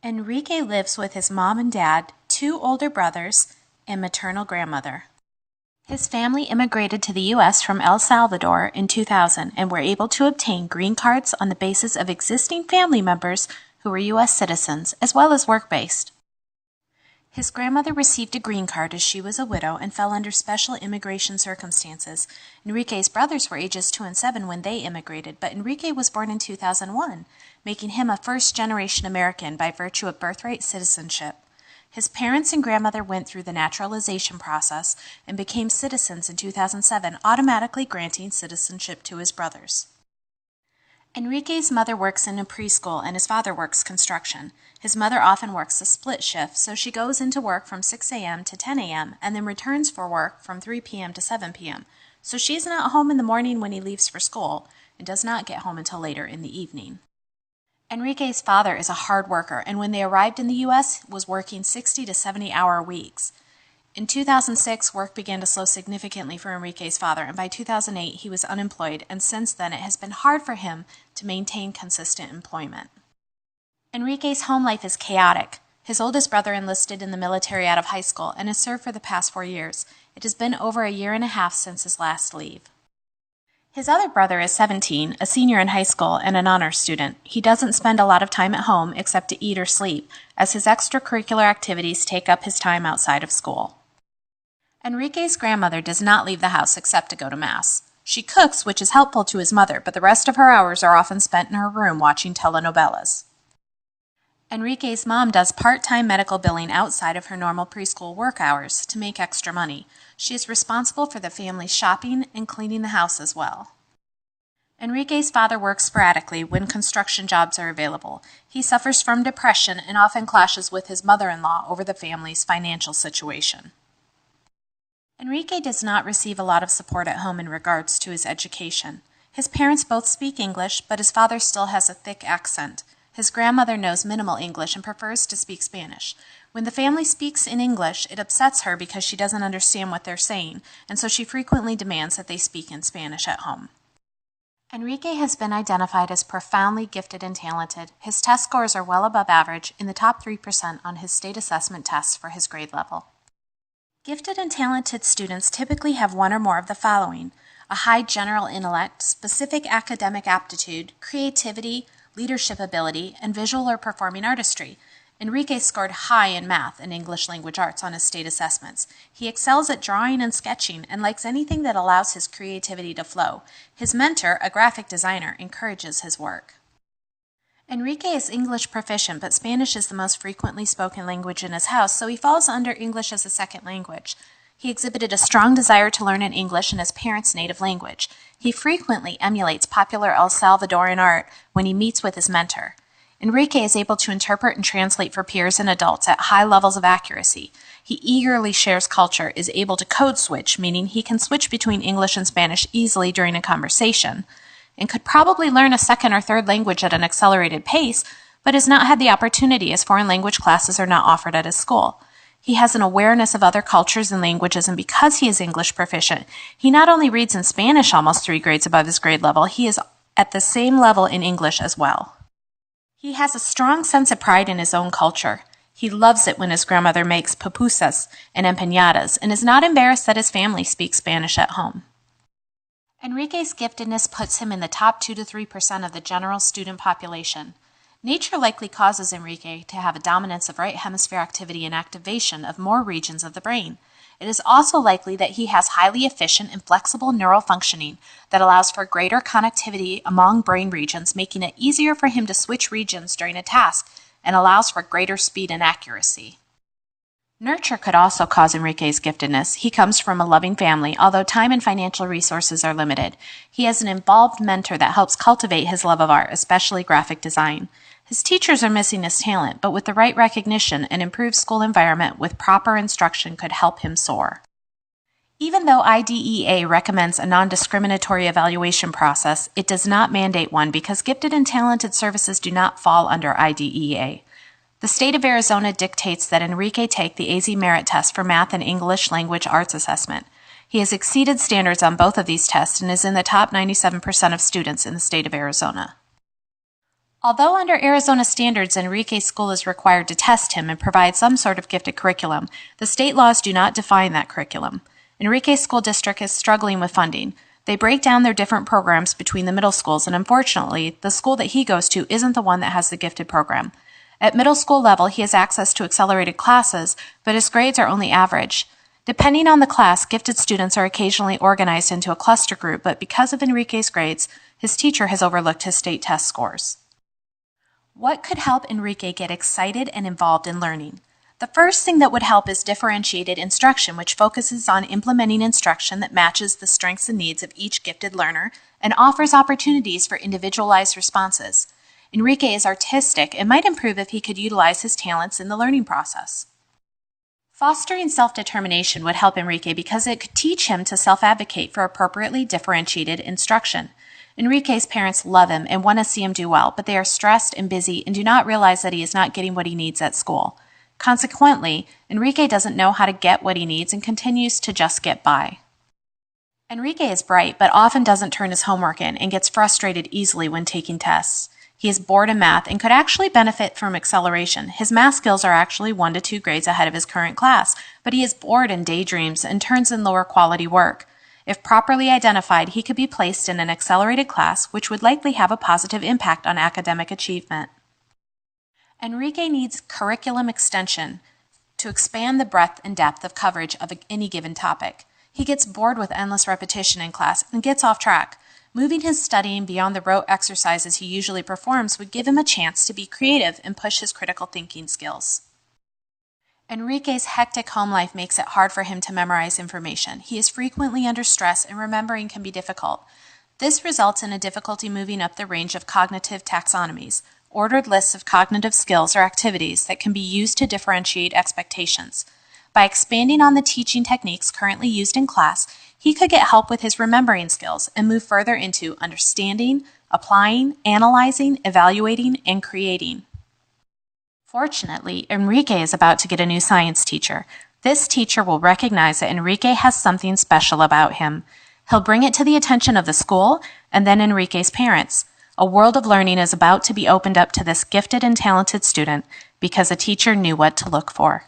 Enrique lives with his mom and dad, two older brothers, and maternal grandmother. His family immigrated to the U.S. from El Salvador in 2000 and were able to obtain green cards on the basis of existing family members who were U.S. citizens, as well as work-based. His grandmother received a green card as she was a widow and fell under special immigration circumstances. Enrique's brothers were ages 2 and 7 when they immigrated, but Enrique was born in 2001, making him a first-generation American by virtue of birthright citizenship. His parents and grandmother went through the naturalization process and became citizens in 2007, automatically granting citizenship to his brothers. Enrique's mother works in a preschool and his father works construction. His mother often works a split shift, so she goes into work from 6 a.m. to 10 a.m. and then returns for work from 3 p.m. to 7 p.m. So she's not home in the morning when he leaves for school and does not get home until later in the evening. Enrique's father is a hard worker, and when they arrived in the U.S., was working 60 to 70-hour weeks. In 2006, work began to slow significantly for Enrique's father, and by 2008, he was unemployed, and since then it has been hard for him to maintain consistent employment. Enrique's home life is chaotic. His oldest brother enlisted in the military out of high school and has served for the past 4 years. It has been over a year and a half since his last leave. His other brother is 17, a senior in high school, and an honors student. He doesn't spend a lot of time at home except to eat or sleep, as his extracurricular activities take up his time outside of school. Enrique's grandmother does not leave the house except to go to Mass. She cooks, which is helpful to his mother, but the rest of her hours are often spent in her room watching telenovelas. Enrique's mom does part-time medical billing outside of her normal preschool work hours to make extra money. She is responsible for the family's shopping and cleaning the house as well. Enrique's father works sporadically when construction jobs are available. He suffers from depression and often clashes with his mother-in-law over the family's financial situation. Enrique does not receive a lot of support at home in regards to his education. His parents both speak English, but his father still has a thick accent. His grandmother knows minimal English and prefers to speak Spanish. When the family speaks in English, it upsets her because she doesn't understand what they're saying, and so she frequently demands that they speak in Spanish at home. Enrique has been identified as profoundly gifted and talented. His test scores are well above average, in the top 3% on his state assessment tests for his grade level. Gifted and talented students typically have one or more of the following: a high general intellect, specific academic aptitude, creativity, leadership ability, and visual or performing artistry. Enrique scored high in math and English language arts on his state assessments. He excels at drawing and sketching and likes anything that allows his creativity to flow. His mentor, a graphic designer, encourages his work. Enrique is English proficient, but Spanish is the most frequently spoken language in his house, so he falls under English as a second language. He exhibited a strong desire to learn in English in his parents' native language. He frequently emulates popular El Salvadoran art when he meets with his mentor. Enrique is able to interpret and translate for peers and adults at high levels of accuracy. He eagerly shares culture, is able to code switch, meaning he can switch between English and Spanish easily during a conversation, and could probably learn a second or third language at an accelerated pace, but has not had the opportunity as foreign language classes are not offered at his school. He has an awareness of other cultures and languages, and because he is English proficient, he not only reads in Spanish almost 3 grades above his grade level, he is at the same level in English as well. He has a strong sense of pride in his own culture. He loves it when his grandmother makes pupusas and empanadas, and is not embarrassed that his family speaks Spanish at home. Enrique's giftedness puts him in the top 2 to 3% of the general student population. Nature likely causes Enrique to have a dominance of right hemisphere activity and activation of more regions of the brain. It is also likely that he has highly efficient and flexible neural functioning that allows for greater connectivity among brain regions, making it easier for him to switch regions during a task and allows for greater speed and accuracy. Nurture could also cause Enrique's giftedness. He comes from a loving family, although time and financial resources are limited. He has an involved mentor that helps cultivate his love of art, especially graphic design. His teachers are missing his talent, but with the right recognition, an improved school environment with proper instruction could help him soar. Even though IDEA recommends a non-discriminatory evaluation process, it does not mandate one because gifted and talented services do not fall under IDEA. The state of Arizona dictates that Enrique take the AZ Merit Test for Math and English Language Arts Assessment. He has exceeded standards on both of these tests and is in the top 97% of students in the state of Arizona. Although under Arizona standards, Enrique's school is required to test him and provide some sort of gifted curriculum, the state laws do not define that curriculum. Enrique's school district is struggling with funding. They break down their different programs between the middle schools, and unfortunately, the school that he goes to isn't the one that has the gifted program. At middle school level, he has access to accelerated classes, but his grades are only average. Depending on the class, gifted students are occasionally organized into a cluster group, but because of Enrique's grades, his teacher has overlooked his state test scores. What could help Enrique get excited and involved in learning? The first thing that would help is differentiated instruction, which focuses on implementing instruction that matches the strengths and needs of each gifted learner and offers opportunities for individualized responses. Enrique is artistic and might improve if he could utilize his talents in the learning process. Fostering self-determination would help Enrique because it could teach him to self-advocate for appropriately differentiated instruction. Enrique's parents love him and want to see him do well, but they are stressed and busy and do not realize that he is not getting what he needs at school. Consequently, Enrique doesn't know how to get what he needs and continues to just get by. Enrique is bright, but often doesn't turn his homework in and gets frustrated easily when taking tests. He is bored in math and could actually benefit from acceleration. His math skills are actually 1 to 2 grades ahead of his current class, but he is bored and daydreams and turns in lower quality work. If properly identified, he could be placed in an accelerated class, which would likely have a positive impact on academic achievement. Enrique needs curriculum extension to expand the breadth and depth of coverage of any given topic. He gets bored with endless repetition in class and gets off track. Moving his studying beyond the rote exercises he usually performs would give him a chance to be creative and push his critical thinking skills. Enrique's hectic home life makes it hard for him to memorize information. He is frequently under stress and remembering can be difficult. This results in a difficulty moving up the range of cognitive taxonomies, ordered lists of cognitive skills or activities that can be used to differentiate expectations. By expanding on the teaching techniques currently used in class, he could get help with his remembering skills and move further into understanding, applying, analyzing, evaluating, and creating. Fortunately, Enrique is about to get a new science teacher. This teacher will recognize that Enrique has something special about him. He'll bring it to the attention of the school and then Enrique's parents. A world of learning is about to be opened up to this gifted and talented student because a teacher knew what to look for.